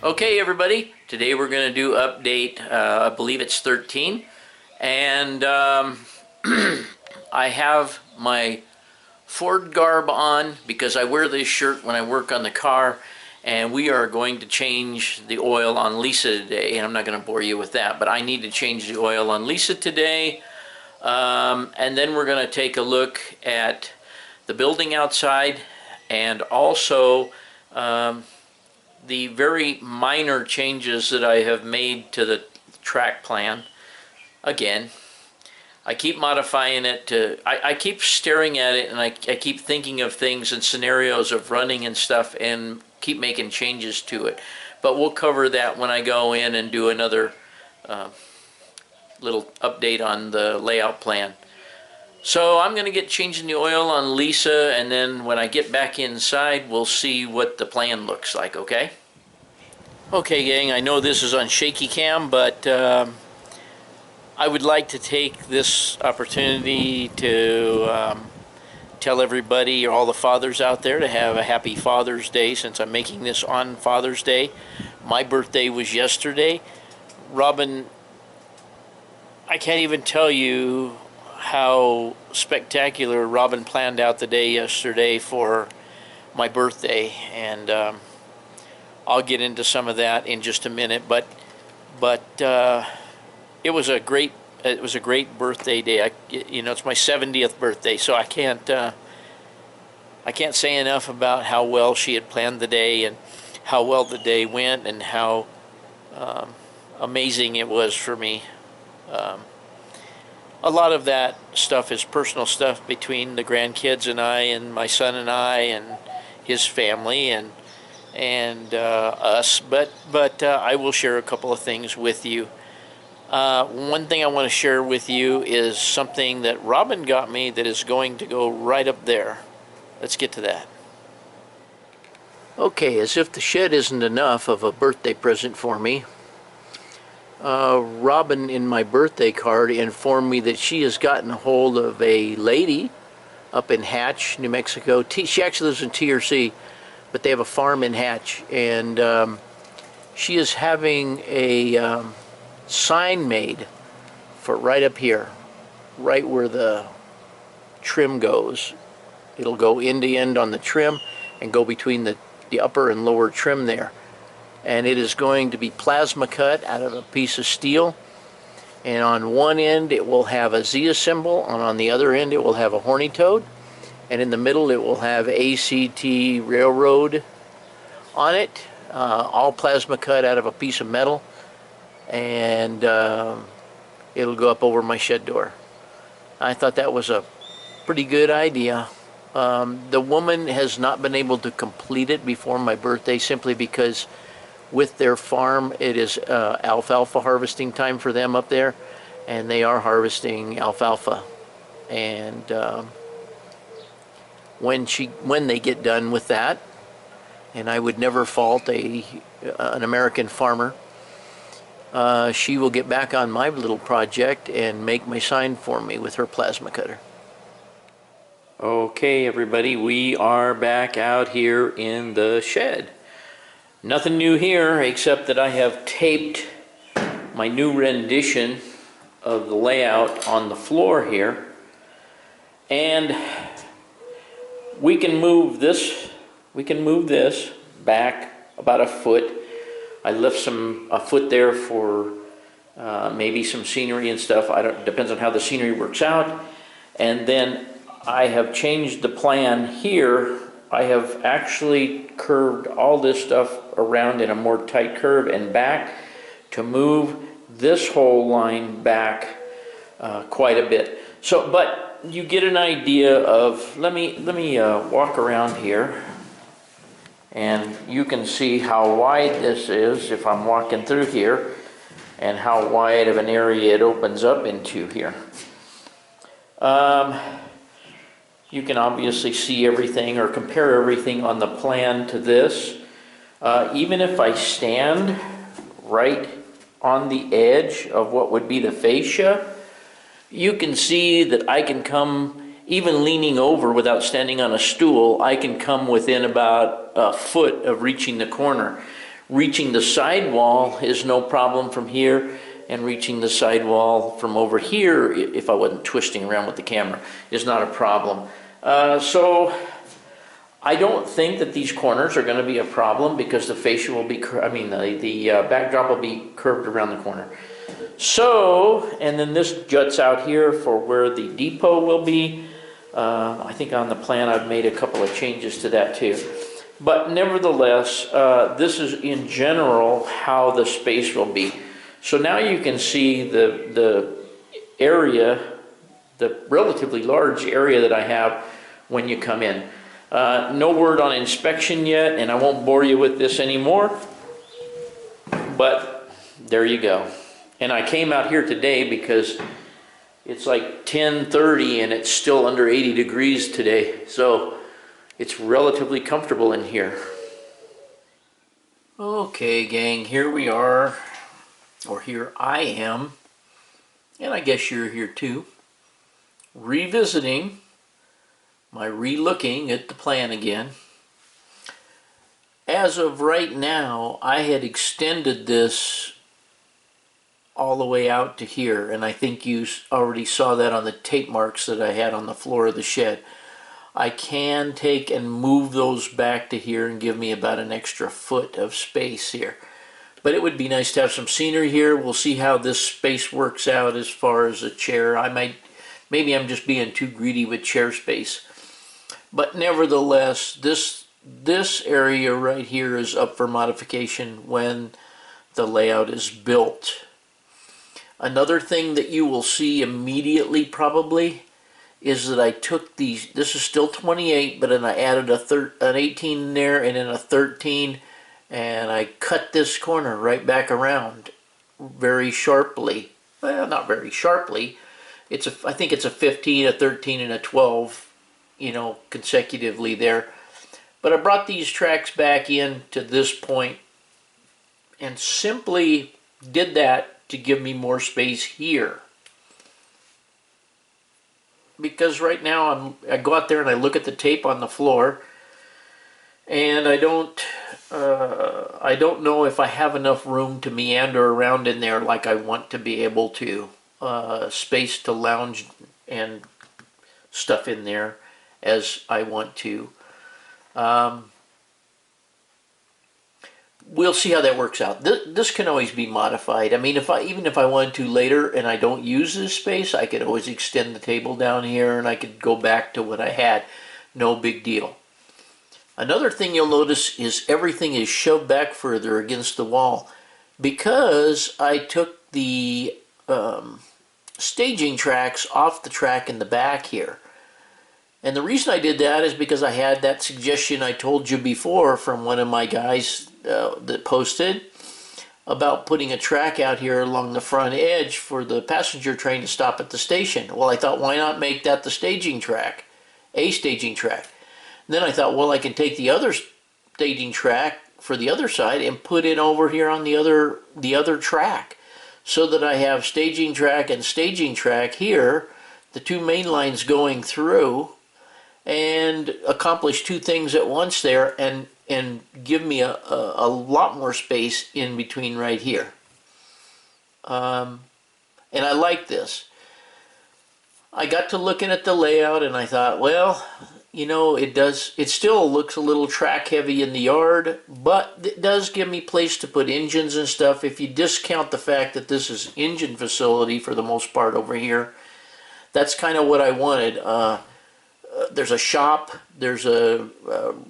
Okay, everybody, today we're going to do update, I believe it's 13, and I have my Ford garb on because I wear this shirt when I work on the car, and we are going to change the oil on Lisa today. I'm not going to bore you with that, but I need to change the oil on Lisa today, and then we're going to take a look at the building outside, and also the very minor changes that I have made to the track plan. Again, I keep modifying it to, I keep staring at it, and I keep thinking of things and scenarios of running and stuff, and keep making changes to it. But we'll cover that when I go in and do another little update on the layout plan. So I'm going to get changing the oil on Lisa, and then when I get back inside, we'll see what the plan looks like, okay? Okay, gang, I know this is on shaky cam, but I would like to take this opportunity to tell everybody, all the fathers out there, to have a happy Father's Day, since I'm making this on Father's Day. My birthday was yesterday. Robin, I can't even tell you how spectacular Robin planned out the day yesterday for my birthday, and I'll get into some of that in just a minute. But it was a great birthday day. It's my 70th birthday, so I can't say enough about how well she had planned the day and how well the day went and how amazing it was for me. A lot of that stuff is personal stuff between the grandkids and I, and my son and I, and his family, and us. But I will share a couple of things with you. One thing I want to share with you is something that Robin got me that is going to go right up there. Let's get to that. Okay, as if the shed isn't enough of a birthday present for me, Robin, in my birthday card, informed me that she has gotten a hold of a lady up in Hatch, New Mexico. She actually lives in TRC, but they have a farm in Hatch, and she is having a sign made for right up here, right where the trim goes. It'll go end to end on the trim and go between the upper and lower trim there. And it is going to be plasma cut out of a piece of steel, and on one end it will have a Zia symbol, and on the other end it will have a horny toad, and in the middle it will have ACT Railroad on it, all plasma cut out of a piece of metal, and it'll go up over my shed door. I thought that was a pretty good idea. The woman has not been able to complete it before my birthday, simply because with their farm, it is alfalfa harvesting time for them up there, and they are harvesting alfalfa. And when they get done with that, and I would never fault an American farmer, she will get back on my little project and make my sign for me with her plasma cutter. Okay, everybody, we are back out here in the shed. Nothing new here, except that I have taped my new rendition of the layout on the floor here, and we can move this back about a foot. I left a foot there for maybe some scenery and stuff. Depends on how the scenery works out. And then I have changed the plan here. I have actually curved all this stuff around in a more tight curve and back to move this whole line back quite a bit. So, but you get an idea of, let me walk around here, and you can see how wide this is if I'm walking through here, and how wide of an area it opens up into here. You can obviously see everything or compare everything on the plan to this. Even if I stand right on the edge of what would be the fascia, you can see that I can come, even leaning over without standing on a stool, I can come within about a foot of reaching the corner. Reaching the sidewall is no problem from here, and reaching the sidewall from over here, if I wasn't twisting around with the camera, is not a problem. So I don't think that these corners are going to be a problem because the fascia will be, the backdrop will be curved around the corner. So, and then this juts out here for where the depot will be. I think on the plan I've made a couple of changes to that too. But nevertheless, this is in general how the space will be. So now you can see the area, the relatively large area that I have when you come in. No word on inspection yet, and I won't bore you with this anymore, but there you go. And I came out here today because it's like 10:30 and it's still under 80 degrees today, so it's relatively comfortable in here. Okay, gang, here we are, or here I am, and I guess you're here too, revisiting my re-looking at the plan again. As of right now, I had extended this all the way out to here, and I think you already saw that on the tape marks that I had on the floor of the shed. I can take and move those back to here and give me about an extra foot of space here. But it would be nice to have some scenery here. We'll see how this space works out as far as a chair. Maybe I'm just being too greedy with chair space. But nevertheless, this area right here is up for modification when the layout is built. Another thing that you will see immediately probably is that I took these, this is still 28, but then I added an 18 in there and then a 13, and I cut this corner right back around very sharply. Well, not very sharply. I think it's a 15, a 13, and a 12, you know, consecutively there. But I brought these tracks back in to this point and simply did that to give me more space here. Because right now I go out there and I look at the tape on the floor, and I don't know if I have enough room to meander around in there like I want to be able to. Space to lounge and stuff in there as I want to. We'll see how that works out. This can always be modified. I mean, even if I wanted to later and I don't use this space, I could always extend the table down here and I could go back to what I had. No big deal. Another thing you'll notice is everything is shoved back further against the wall because I took the staging tracks off the track in the back here. And the reason I did that is because I had that suggestion I told you before from one of my guys that posted about putting a track out here along the front edge for the passenger train to stop at the station. Well, I thought, why not make that the staging track, a staging track? And then I thought, well, I can take the other staging track for the other side and put it over here on the other track, so that I have staging track and staging track here, the two main lines going through, and accomplish two things at once there, and give me a lot more space in between right here. And I like this. I got to looking at the layout and I thought, well, you know, it still looks a little track heavy in the yard, but it does give me place to put engines and stuff. If you discount the fact that this is engine facility for the most part over here, that's kind of what I wanted. There's a shop, there's a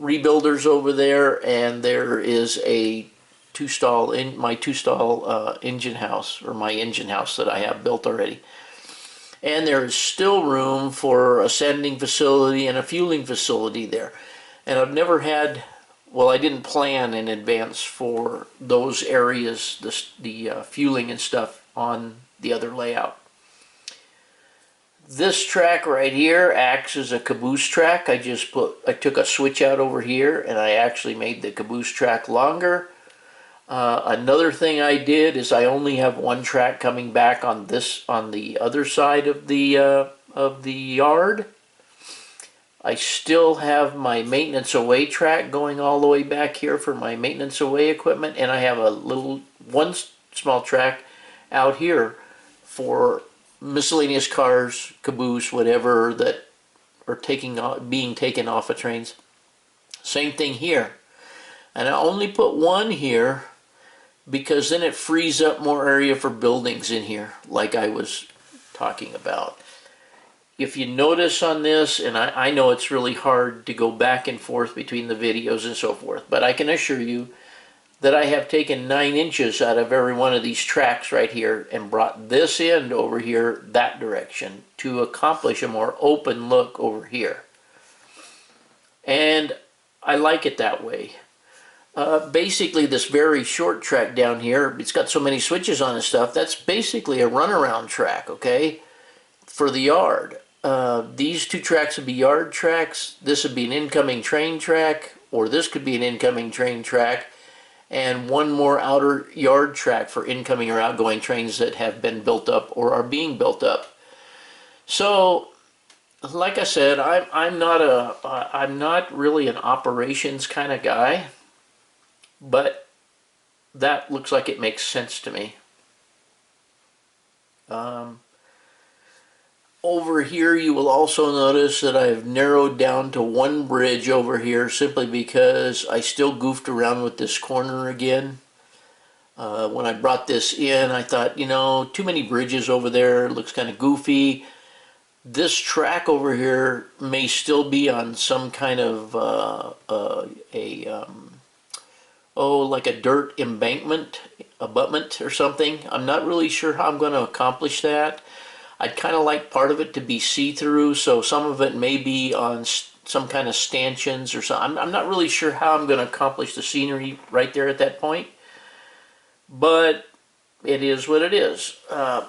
rebuilders over there, and there is a my two-stall engine house, or my engine house that I have built already. And there is still room for a sanding facility and a fueling facility there. And I've never had, well, I didn't plan in advance for those areas, the fueling and stuff on the other layout. This track right here acts as a caboose track. I took a switch out over here and I actually made the caboose track longer. Another thing I did is I only have one track coming back on the other side of the yard. I still have my maintenance away track going all the way back here for my maintenance away equipment, and I have a one small track out here for miscellaneous cars, caboose, whatever that are being taken off of trains. Same thing here. And I only put one here because then it frees up more area for buildings in here, like I was talking about. If you notice on this, and I know it's really hard to go back and forth between the videos and so forth, but I can assure you that I have taken 9 inches out of every one of these tracks right here and brought this end over here that direction to accomplish a more open look over here. And I like it that way. Basically, this very short track down here, it's got so many switches on and stuff, that's basically a runaround track, okay, for the yard. These 2 tracks would be yard tracks, this would be an incoming train track, or this could be an incoming train track, and one more outer yard track for incoming or outgoing trains that have been built up or are being built up. So, like I said, I'm not really an operations kind of guy, but that looks like it makes sense to me. Over here you will also notice that I've narrowed down to one bridge over here simply because I still goofed around with this corner again. When I brought this in, I thought, you know, too many bridges over there, it looks kind of goofy. This track over here may still be on some kind of like a dirt embankment, abutment or something. I'm not really sure how I'm going to accomplish that. I'd kind of like part of it to be see-through, so some of it may be on some kind of stanchions or something. I'm not really sure how I'm going to accomplish the scenery right there at that point, but it is what it is. I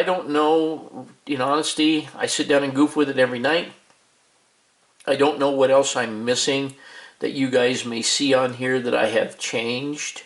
don't know, in honesty, I sit down and goof with it every night. I don't know what else I'm missing that you guys may see on here that I have changed.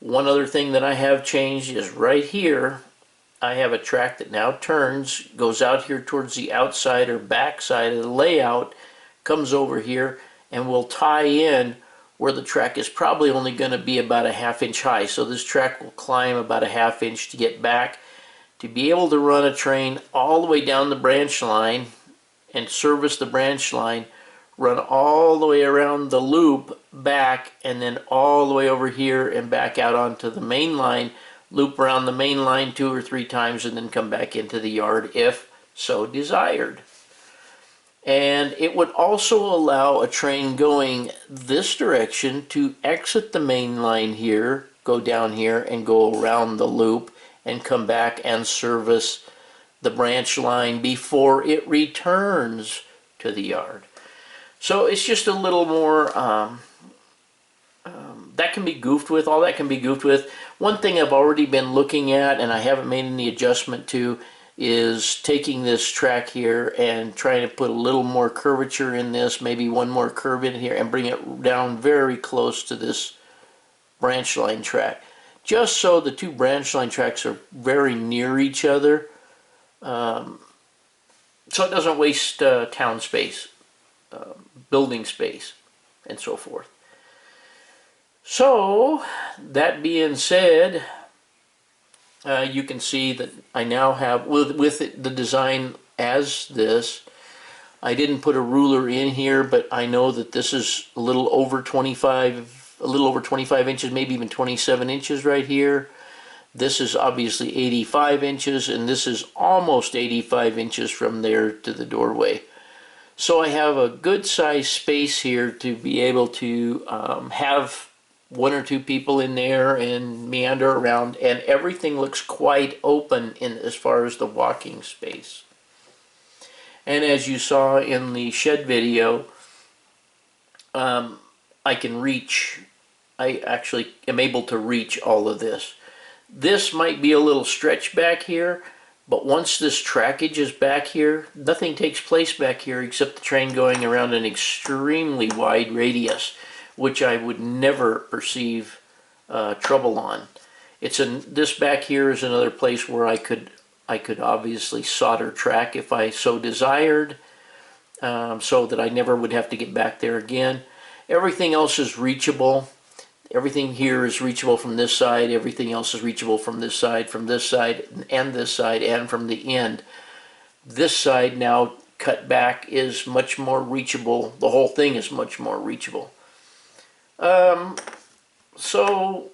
One other thing that I have changed is right here. I have a track that now turns, goes out here towards the outside or back side of the layout, comes over here, and will tie in where the track is probably only going to be about a 1/2 inch high. So this track will climb about a 1/2 inch to get back, to be able to run a train all the way down the branch line and service the branch line, run all the way around the loop back, and then all the way over here and back out onto the main line, loop around the main line 2 or 3 times, and then come back into the yard if so desired. And it would also allow a train going this direction to exit the main line here, go down here and go around the loop and come back and service the branch line before it returns to the yard. So it's just a little more, that can be goofed with, all that can be goofed with. One thing I've already been looking at and I haven't made any adjustment to is taking this track here and trying to put a little more curvature in this, maybe one more curve in here, and bring it down very close to this branch line track. Just so the 2 branch line tracks are very near each other, so it doesn't waste town space, building space, and so forth. So, that being said, you can see that I now have, with the design as this, I didn't put a ruler in here, but I know that this is a little over 25 inches, maybe even 27 inches right here. This is obviously 85 inches, and this is almost 85 inches from there to the doorway. So I have a good size space here to be able to have 1 or 2 people in there and meander around, and everything looks quite open in as far as the walking space. And as you saw in the shed video, I actually am able to reach all of this. This might be a little stretch back here, but once this trackage is back here, nothing takes place back here except the train going around an extremely wide radius, which I would never perceive trouble on. This back here is another place where I could obviously solder track if I so desired. so that I never would have to get back there again. Everything else is reachable. Everything here is reachable from this side. Everything else is reachable from this side, and this side, and from the end. This side now cut back is much more reachable. The whole thing is much more reachable. So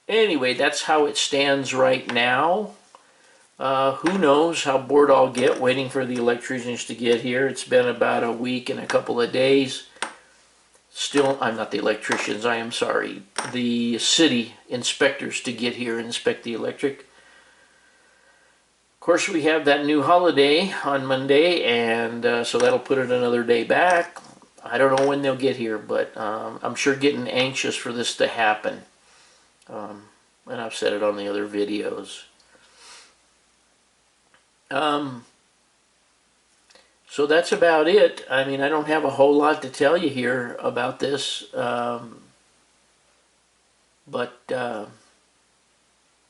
anyway, that's how it stands right now. Who knows how bored I'll get waiting for the electricians to get here. It's been about a week and a couple of days. Still, I'm not the electricians, I am sorry. The city inspectors to get here and inspect the electric. Of course, we have that new holiday on Monday, and so that'll put it another day back. I don't know when they'll get here, but I'm sure getting anxious for this to happen. And I've said it on the other videos. So that's about it. I mean, I don't have a whole lot to tell you here about this, but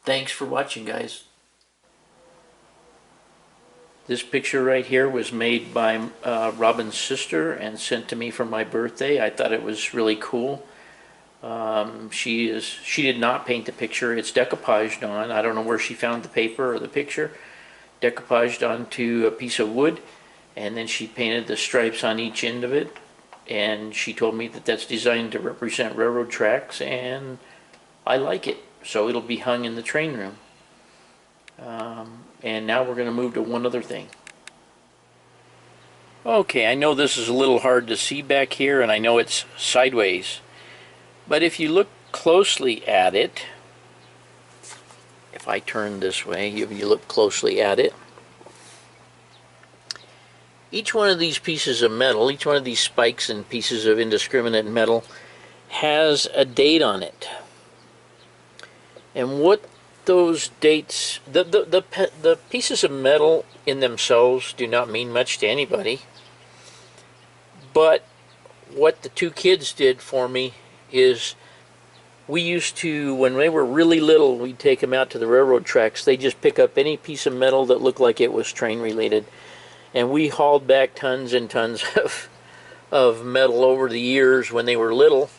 thanks for watching, guys. This picture right here was made by Robin's sister and sent to me for my birthday. I thought it was really cool. She did not paint the picture. It's decoupaged on. I don't know where she found the paper or the picture. Decoupaged onto a piece of wood, and then she painted the stripes on each end of it. And she told me that that's designed to represent railroad tracks, and I like it. So it'll be hung in the train room. And now we're going to move to one other thing. Okay, I know this is a little hard to see back here, and I know it's sideways. But if you look closely at it, if I turn this way, if you look closely at it, each one of these pieces of metal, each one of these spikes and pieces of indiscriminate metal has a date on it. And what those dates, the pieces of metal in themselves do not mean much to anybody, but what the two kids did for me is, we used to, when they were really little, we'd take them out to the railroad tracks. They just pick up any piece of metal that looked like it was train related, and we hauled back tons and tons of metal over the years when they were little.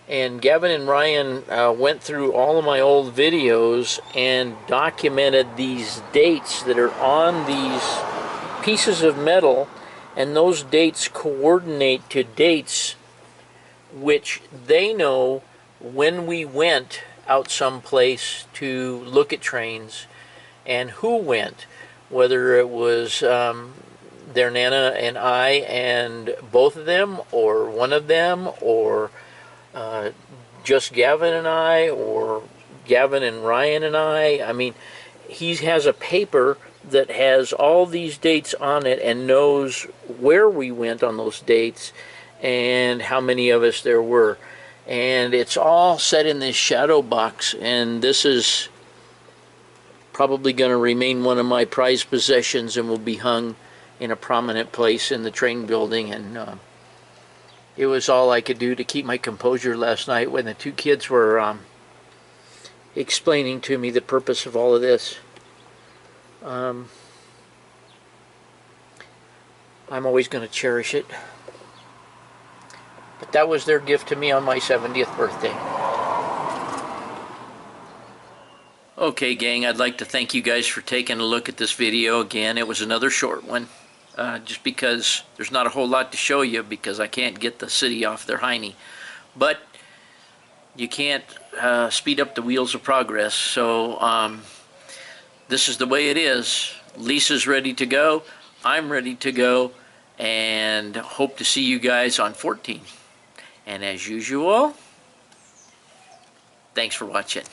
And Gavin and Ryan went through all of my old videos and documented these dates that are on these pieces of metal, and those dates coordinate to dates which they know when we went out someplace to look at trains and who went, whether it was their Nana and I and both of them, or one of them, or just Gavin and I, or Gavin and Ryan and I. I mean, he has a paper that has all these dates on it and knows where we went on those dates and how many of us there were. And it's all set in this shadow box, and this is probably going to remain one of my prized possessions and will be hung in a prominent place in the train building. And it was all I could do to keep my composure last night when the two kids were explaining to me the purpose of all of this. I'm always going to cherish it. But that was their gift to me on my 70th birthday. Okay, gang, I'd like to thank you guys for taking a look at this video again. It was another short one, just because there's not a whole lot to show you, because I can't get the city off their hiney. But you can't speed up the wheels of progress, so this is the way it is. Lisa's ready to go, I'm ready to go, and hope to see you guys on 14. And as usual, thanks for watching.